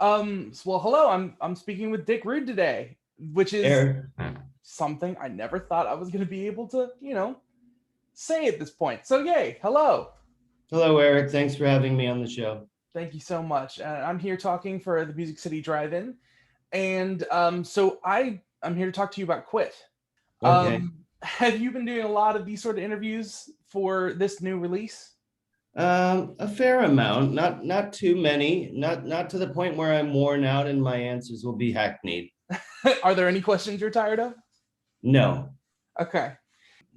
Well, hello. I'm speaking with Dick Rude today, which is Eric, something I never thought I was going to be able to, say at this point. So, yay, hello. hello, Eric. Thanks for having me on the show. Thank you so much. I'm here talking for the Music City Drive-In, and so I'm here to talk to you about Quit. Okay. Have you been doing a lot of these sort of interviews for this new release? A fair amount, not too many, not to the point where I'm worn out and my answers will be hackneyed. Are there any questions you're tired of? No. Okay.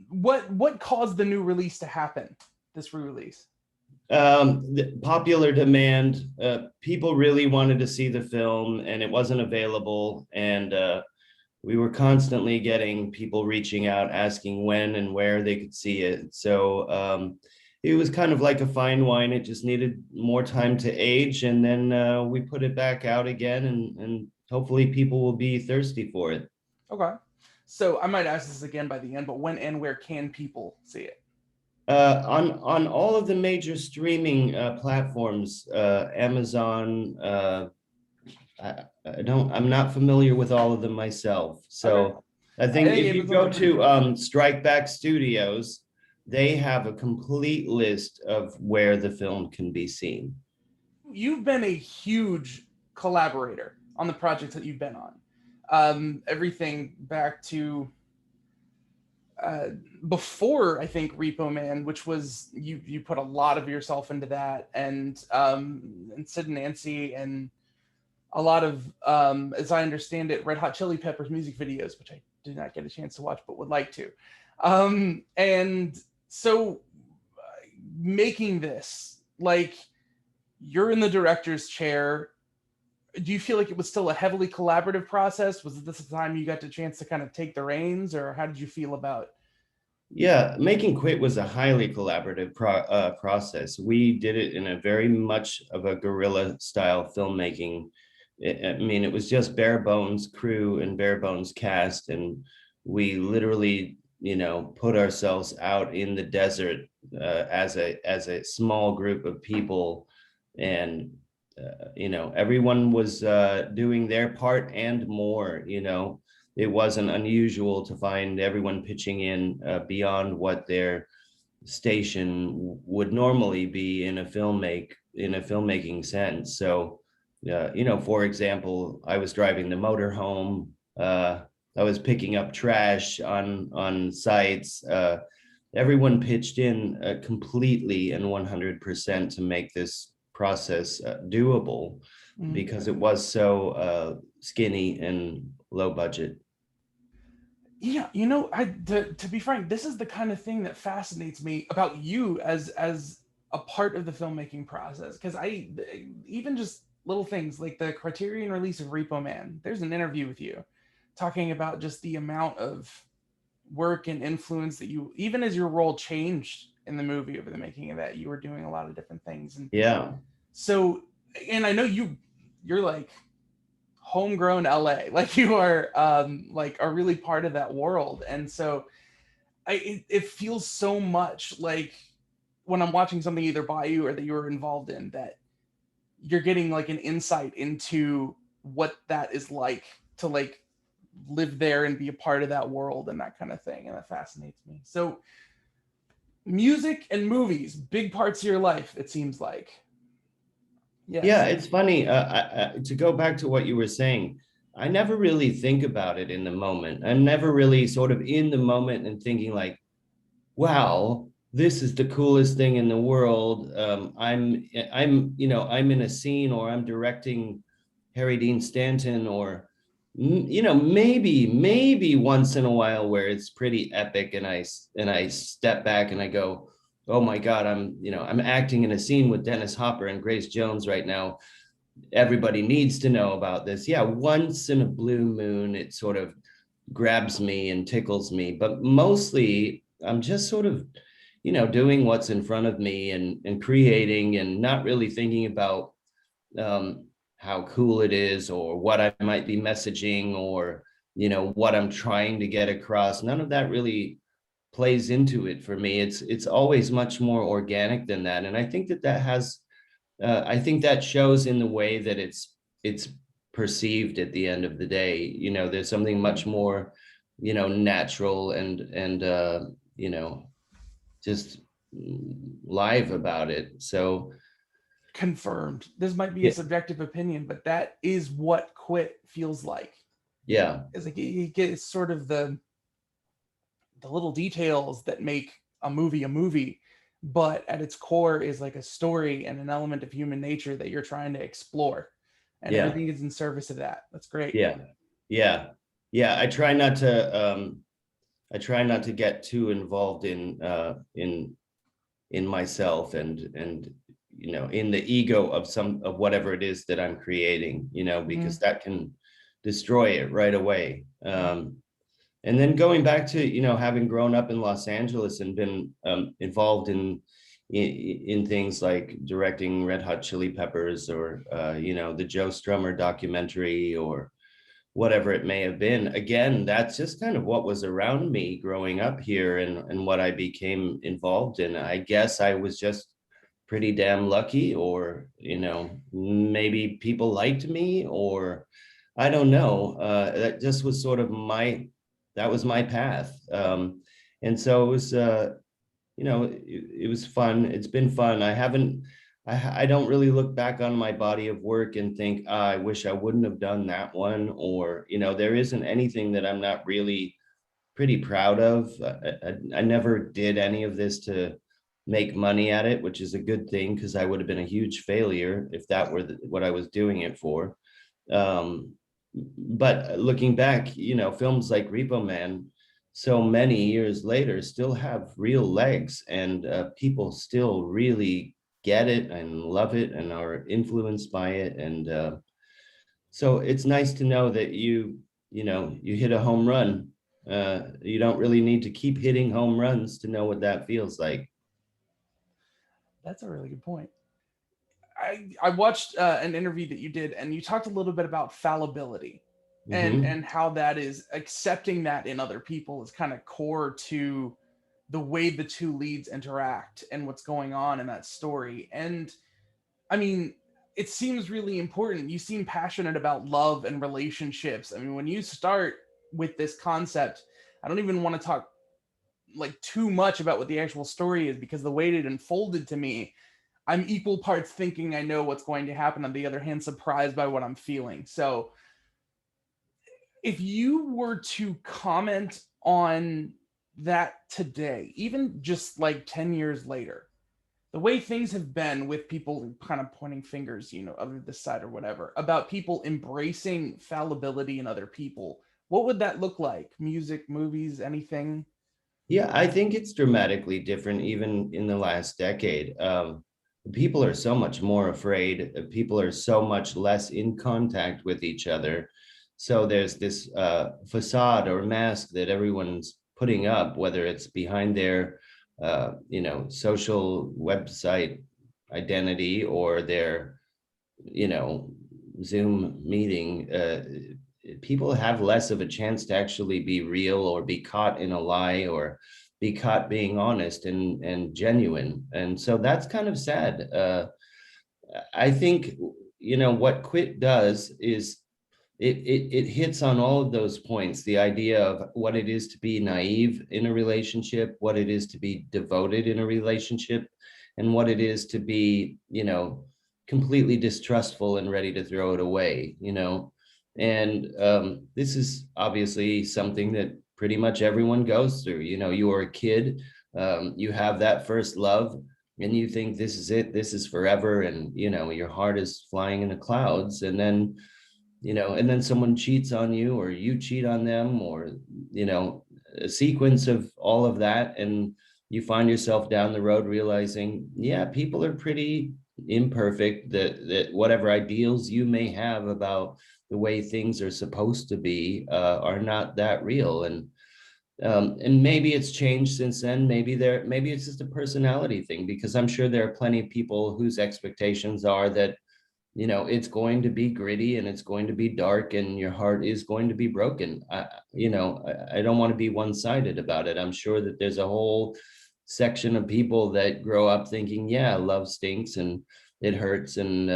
What caused the new release to happen? This re-release. The popular demand, people really wanted to see the film and it wasn't available. And we were constantly getting people reaching out, asking when and where they could see it. So it was kind of like a fine wine. It just needed more time to age. And then we put it back out again and hopefully people will be thirsty for it. Okay. So I might ask this again by the end, but when and where can people see it? On all of the major streaming platforms, Amazon. I'm not familiar with all of them myself. Okay. So I think Hey, if you go to Strike Back Studios, they have a complete list of where the film can be seen. You've been a huge collaborator on the projects that you've been on. Everything back to uh, before I think Repo Man, which was you put a lot of yourself into that, and Sid and Nancy, and a lot of as I understand it, Red Hot Chili Peppers music videos, which I did not get a chance to watch but would like to. And so making this, like, you're in the director's chair. Do you feel like it was still a heavily collaborative process? Was this the time you got the chance to kind of take the reins, or how did you feel about? Yeah, Making Quit was a highly collaborative process. We did it in a very much of a guerrilla style filmmaking. I mean, it was just bare bones crew and bare bones cast, and we literally, put ourselves out in the desert as a small group of people, and everyone was doing their part and more. It wasn't unusual to find everyone pitching in beyond what their station would normally be in a filmmaking sense. So, for example, I was driving the motor home. I was picking up trash on sites. Everyone pitched in completely and 100% to make this process doable Mhm. because it was so skinny and low budget. Yeah, to be frank, this is the kind of thing that fascinates me about you as a part of the filmmaking process. Because I even just little things like the Criterion release of Repo Man. There's an interview with you talking about just the amount of work and influence that you, even as your role changed in the movie over the making of that, you were doing a lot of different things. And Yeah. so, and I know you're like homegrown LA, like you are like are really part of that world. And so it feels so much like when I'm watching something either by you or that you're involved in, that you're getting like an insight into what that is like to like live there and be a part of that world and that kind of thing, and that fascinates me. So music and movies, big parts of your life, it seems like. Yeah, Yes. it's funny. To go back to what you were saying, I never really think about it in the moment. I'm never really sort of in the moment and thinking like, wow, this is the coolest thing in the world. I'm in a scene or I'm directing Harry Dean Stanton or, maybe once in a while where it's pretty epic and I step back and I go, oh my God, I'm acting in a scene with Dennis Hopper and Grace Jones right now. Everybody needs to know about this. Yeah, once in a blue moon, it sort of grabs me and tickles me, but mostly I'm just sort of, doing what's in front of me and creating and not really thinking about how cool it is or what I might be messaging or, what I'm trying to get across. None of that really plays into it for me. It's always much more organic than that. And I think that shows in the way that it's perceived at the end of the day. You know, there's something much more, you know, natural and you know, just live about it. So Confirmed. This might be a yeah, subjective opinion, but that is what quit feels like. yeah, It's like you get sort of the little details that make a movie, but at its core is like a story and an element of human nature that you're trying to explore, and yeah, everything is in service of that. That's great. yeah, yeah, yeah. I try not to get too involved in myself and you know, in the ego of some of whatever it is that I'm creating, you know, because Mm-hmm. that can destroy it right away. And then going back to, you know, having grown up in Los Angeles and been involved in things like directing Red Hot Chili Peppers or you know, the Joe Strummer documentary or whatever it may have been. Again, that's just kind of what was around me growing up here and what I became involved in. I guess I was just pretty damn lucky, or, you know, maybe people liked me, or I don't know. That just was sort of that was my path. And so it was, you know, it was fun. It's been fun. I don't really look back on my body of work and think, "Ah, I wish I wouldn't have done that one," or, you know, there isn't anything that I'm not really pretty proud of. I never did any of this to make money at it, which is a good thing because I would have been a huge failure if that were what I was doing it for. Um, but looking back, you know, films like Repo Man, so many years later, still have real legs, and people still really get it and love it and are influenced by it. And so it's nice to know that you know, you hit a home run. You don't really need to keep hitting home runs to know what that feels like. That's a really good point. I watched an interview that you did, and you talked a little bit about fallibility, Mm-hmm. and how that is accepting that in other people is kind of core to the way the two leads interact and what's going on in that story. And I mean, it seems really important. You seem passionate about love and relationships. I mean, when you start with this concept, I don't even want to talk like too much about what the actual story is, because the way it unfolded to me, I'm equal parts thinking I know what's going to happen, on the other hand surprised by what I'm feeling. So if you were to comment on that today, even just like 10 years later, the way things have been with people kind of pointing fingers, you know, other this side or whatever, about people embracing fallibility in other people, what would that look like? Music, movies, anything? Yeah, I think it's dramatically different even in the last decade. People are so much more afraid. People are so much less in contact with each other. So there's this facade or mask that everyone's putting up, whether it's behind their, you know, social website identity or their, you know, Zoom meeting. People have less of a chance to actually be real or be caught in a lie or be caught being honest and genuine. And so that's kind of sad. I think, you know, what quit does is it hits on all of those points, the idea of what it is to be naive in a relationship, what it is to be devoted in a relationship, and what it is to be, you know, completely distrustful and ready to throw it away, you know. And this is obviously something that pretty much everyone goes through. You know, you are a kid, you have that first love, and you think this is it, this is forever, and, you know, your heart is flying in the clouds. And then, you know, and then someone cheats on you or you cheat on them, or, you know, a sequence of all of that. And you find yourself down the road realizing, yeah, people are pretty imperfect, that whatever ideals you may have about the way things are supposed to be are not that real. And maybe it's changed since then. Maybe it's just a personality thing, because I'm sure there are plenty of people whose expectations are that, you know, it's going to be gritty and it's going to be dark and your heart is going to be broken. You know, I don't want to be one-sided about it. I'm sure that there's a whole section of people that grow up thinking, yeah, love stinks and it hurts, and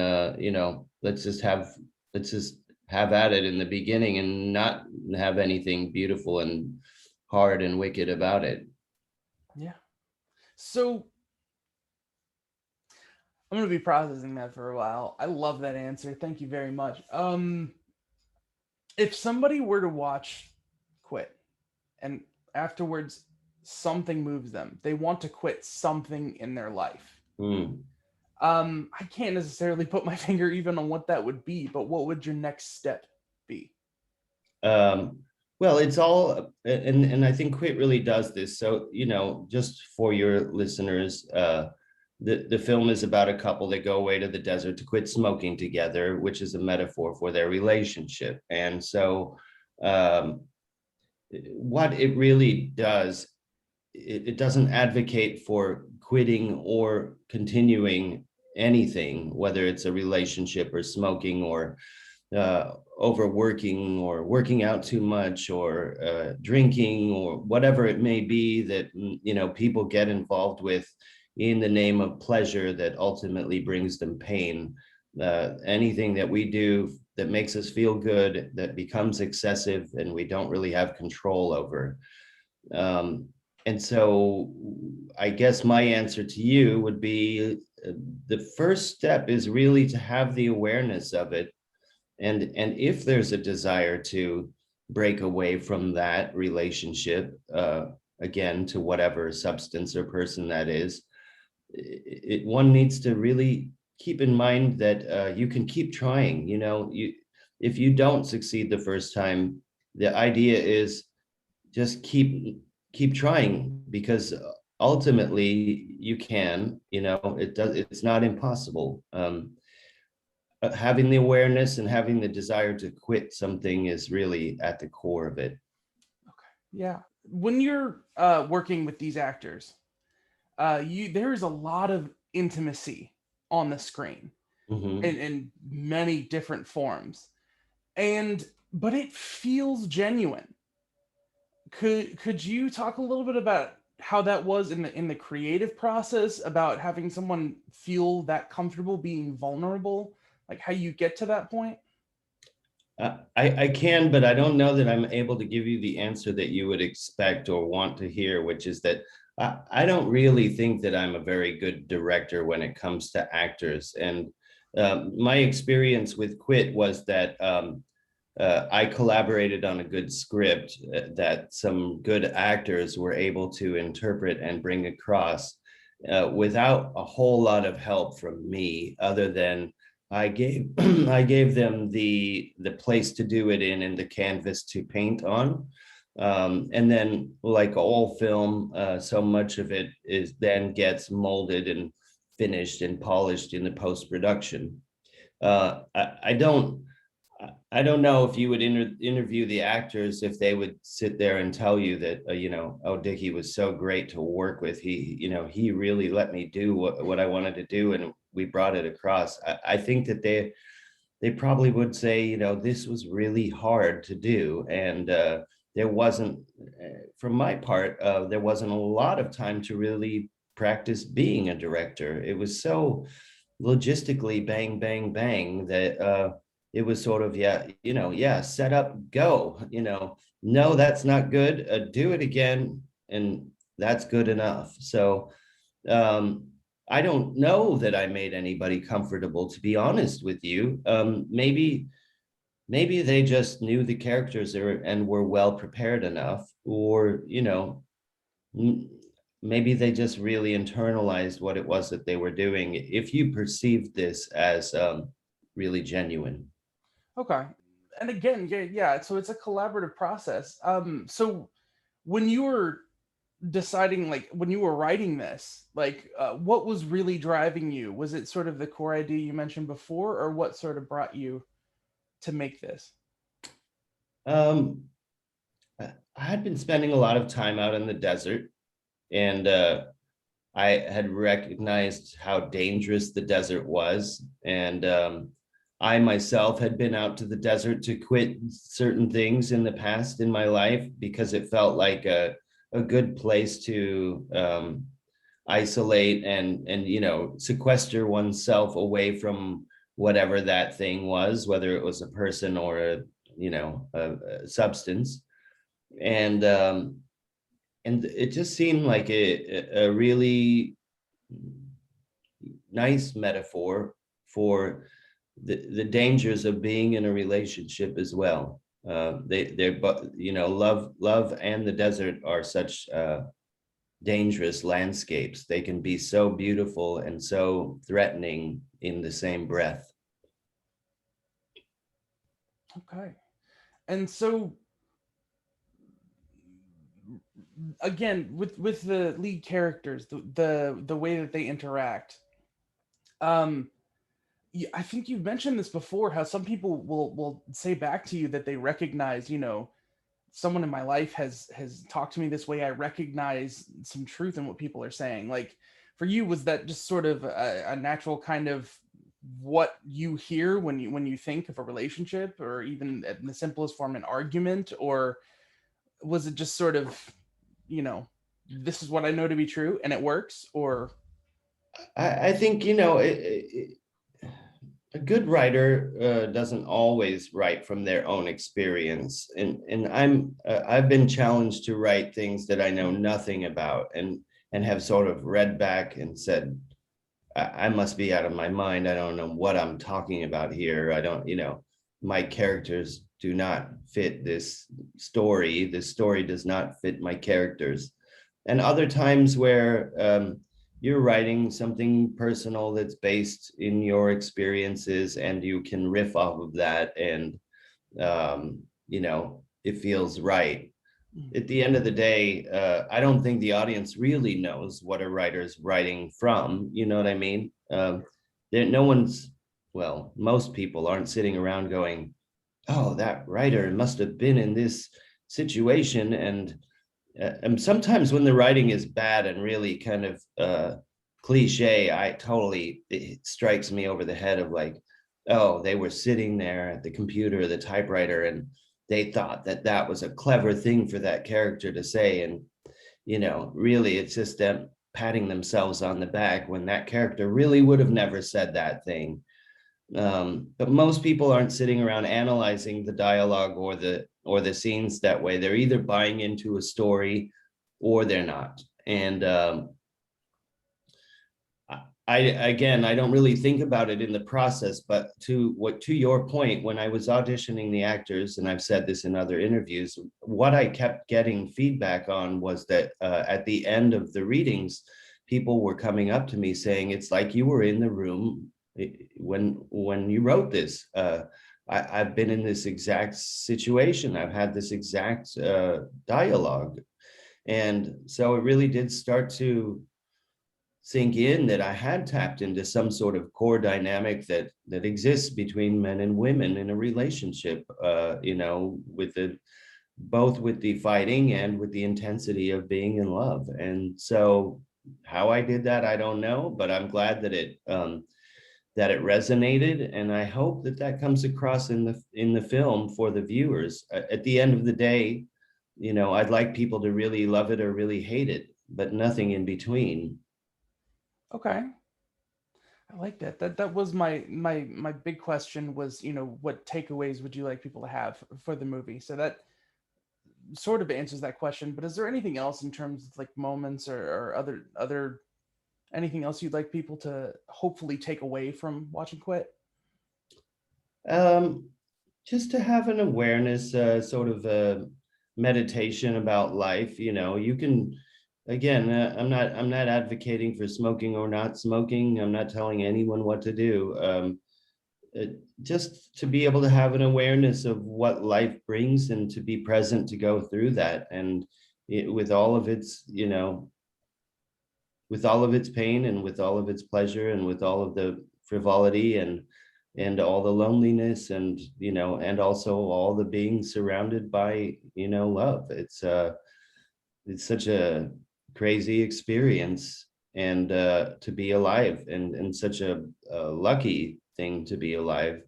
you know, let's just have let's just have at it in the beginning and not have anything beautiful and hard and wicked about it. Yeah. So I'm gonna be processing that for a while. I love that answer. Thank you very much. If somebody were to watch Quit and afterwards something moves them, they want to quit something in their life. Hmm. I can't necessarily put my finger even on what that would be, but what would your next step be? Um, well, it's all, and I think Quit really does this. So, just for your listeners, the film is about a couple that go away to the desert to quit smoking together, which is a metaphor for their relationship. And so, um, what it really does, it doesn't advocate for quitting or continuing anything, whether it's a relationship or smoking or overworking or working out too much or drinking or whatever it may be that people get involved with in the name of pleasure that ultimately brings them pain. Anything that we do that makes us feel good that becomes excessive and we don't really have control over. Um, and so I guess my answer to you would be the first step is really to have the awareness of it. And if there's a desire to break away from that relationship, again, to whatever substance or person that is, one needs to really keep in mind that you can keep trying. If you don't succeed the first time, the idea is just keep trying, because ultimately you can. It's not impossible. Having the awareness and having the desire to quit something is really at the core of it. Yeah. When you're working with these actors, there's a lot of intimacy on the screen Mm-hmm. in many different forms, and but it feels genuine. Could you talk a little bit about how that was in the creative process, about having someone feel that comfortable being vulnerable, like how you get to that point? I can, but I don't know that I'm able to give you the answer that you would expect or want to hear, which is that I don't really think that I'm a very good director when it comes to actors. And my experience with Quit was that I collaborated on a good script that some good actors were able to interpret and bring across without a whole lot of help from me, other than I gave I gave them the place to do it in and the canvas to paint on. And then, like all film, so much of it is then gets molded and finished and polished in the post-production. I don't know if you would interview the actors, if they would sit there and tell you that, oh, Dickie was so great to work with. He really let me do what I wanted to do, and we brought it across. I think that they probably would say, this was really hard to do. And there wasn't, from my part, there wasn't a lot of time to really practice being a director. It was so logistically bang, bang, bang that it was sort of, yeah, set up, go, no, that's not good. Do it again. And that's good enough. So um, I don't know that I made anybody comfortable, to be honest with you. Maybe they just knew the characters and were well prepared enough, or maybe they just really internalized what it was that they were doing, if you perceived this as really genuine. Okay. And again, yeah, so it's a collaborative process. So when you were deciding, like when you were writing this, like what was really driving you? Was it sort of the core idea you mentioned before, or what sort of brought you to make this? um, I had been spending a lot of time out in the desert, and I had recognized how dangerous the desert was. And I myself had been out to the desert to quit certain things in the past in my life, because it felt like a good place to isolate and sequester oneself away from whatever that thing was, whether it was a person or a substance. And it just seemed like a really nice metaphor for the dangers of being in a relationship as well. They're love and the desert are such dangerous landscapes. They can be so beautiful and so threatening in the same breath. Okay. And so again, with the lead characters, the way that they interact, um I think you've mentioned this before, how some people will say back to you that they recognize, someone in my life has talked to me this way. I recognize some truth in what people are saying. Like, for you, was that just sort of a natural kind of what you hear when you think of a relationship, or even in the simplest form, an argument? Or was it just sort of, this is what I know to be true and it works? Or I think a good writer doesn't always write from their own experience, and I've been challenged to write things that I know nothing about, and have sort of read back and said, I must be out of my mind. I don't know what I'm talking about here. I don't, my characters do not fit this story. This story does not fit my characters. And other times where you're writing something personal that's based in your experiences, and you can riff off of that, and it feels right. At the end of the day, I don't think the audience really knows what a writer's writing from. You know what I mean? No one's, well, most people aren't sitting around going, oh, that writer must have been in this situation. And sometimes when the writing is bad and really kind of cliche, it strikes me over the head of like, oh, they were sitting there at the computer, the typewriter, and they thought that that was a clever thing for that character to say. And, really it's just them patting themselves on the back when that character really would have never said that thing. But most people aren't sitting around analyzing the dialogue or the scenes that way. They're either buying into a story or they're not. And I don't really think about it in the process, but to your point, when I was auditioning the actors, and I've said this in other interviews, what I kept getting feedback on was that at the end of the readings, people were coming up to me saying, it's like you were in the room when you wrote this. I've been in this exact situation. I've had this exact dialogue. And so it really did start to sink in that I had tapped into some sort of core dynamic that exists between men and women in a relationship, both with the fighting and with the intensity of being in love. And so how I did that, I don't know, but I'm glad that it resonated, and I hope that comes across in the film for the viewers. At the end of the day, I'd like people to really love it or really hate it, but nothing in between. okay. I like that. That was my big question was, what takeaways would you like people to have for the movie? So that sort of answers that question. But is there anything else in terms of like moments, or other anything else you'd like people to hopefully take away from watching Quit? Just to have an awareness, sort of a meditation about life. You can, again, I'm not advocating for smoking or not smoking. I'm not telling anyone what to do. Just to be able to have an awareness of what life brings, and to be present to go through that, and with all of its, with all of its pain, and with all of its pleasure, and with all of the frivolity, and all the loneliness, and and also all the being surrounded by love. It's such a crazy experience, and to be alive, and such a lucky thing to be alive.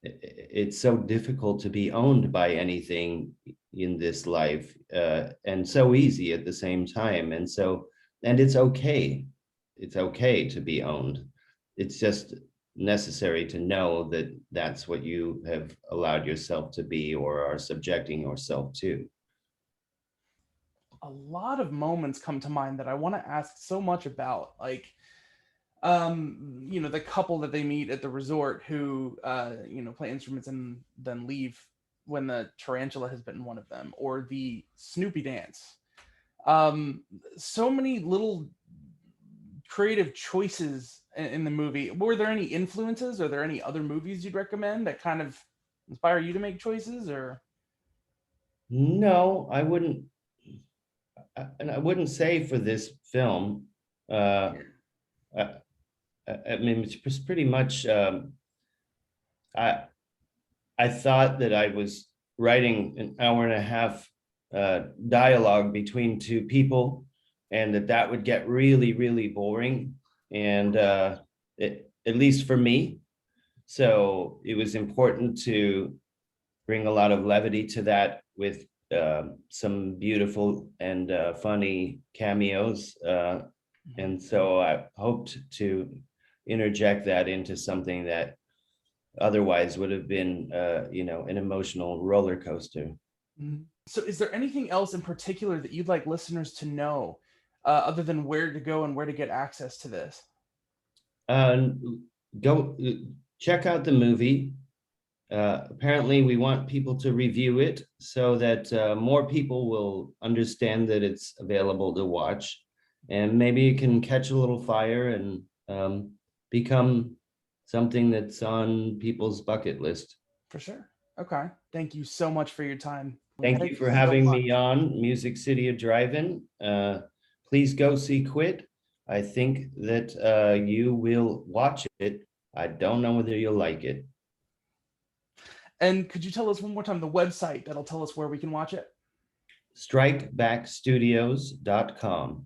It's so difficult to be owned by anything in this life, and so easy at the same time. And it's okay to be owned. It's just necessary to know that that's what you have allowed yourself to be or are subjecting yourself to. A lot of moments come to mind that I want to ask so much about, like the couple that they meet at the resort who play instruments and then leave when the tarantula has bitten one of them, or the Snoopy dance. So many little creative choices in the movie. Were there any influences? Are there any other movies you'd recommend that kind of inspire you to make choices? Or No, and I wouldn't say for this film. I, I mean, it's pretty much. I I thought that I was writing an hour and a half dialogue between two people, and that would get really, really boring, and at least for me. So it was important to bring a lot of levity to that with some beautiful and funny cameos. And so I hoped to interject that into something that otherwise would have been, an emotional roller coaster. So, is there anything else in particular that you'd like listeners to know, other than where to go and where to get access to this? Go check out the movie. Apparently, we want people to review it so that more people will understand that it's available to watch, and maybe it can catch a little fire and become something that's on people's bucket list. For sure. Okay. Thank you so much for your time. Thank you for having me on Music City of Drive-In. Please go see Quit. I think that you will watch it. I don't know whether you'll like it. And could you tell us one more time the website that'll tell us where we can watch it? Strikebackstudios.com.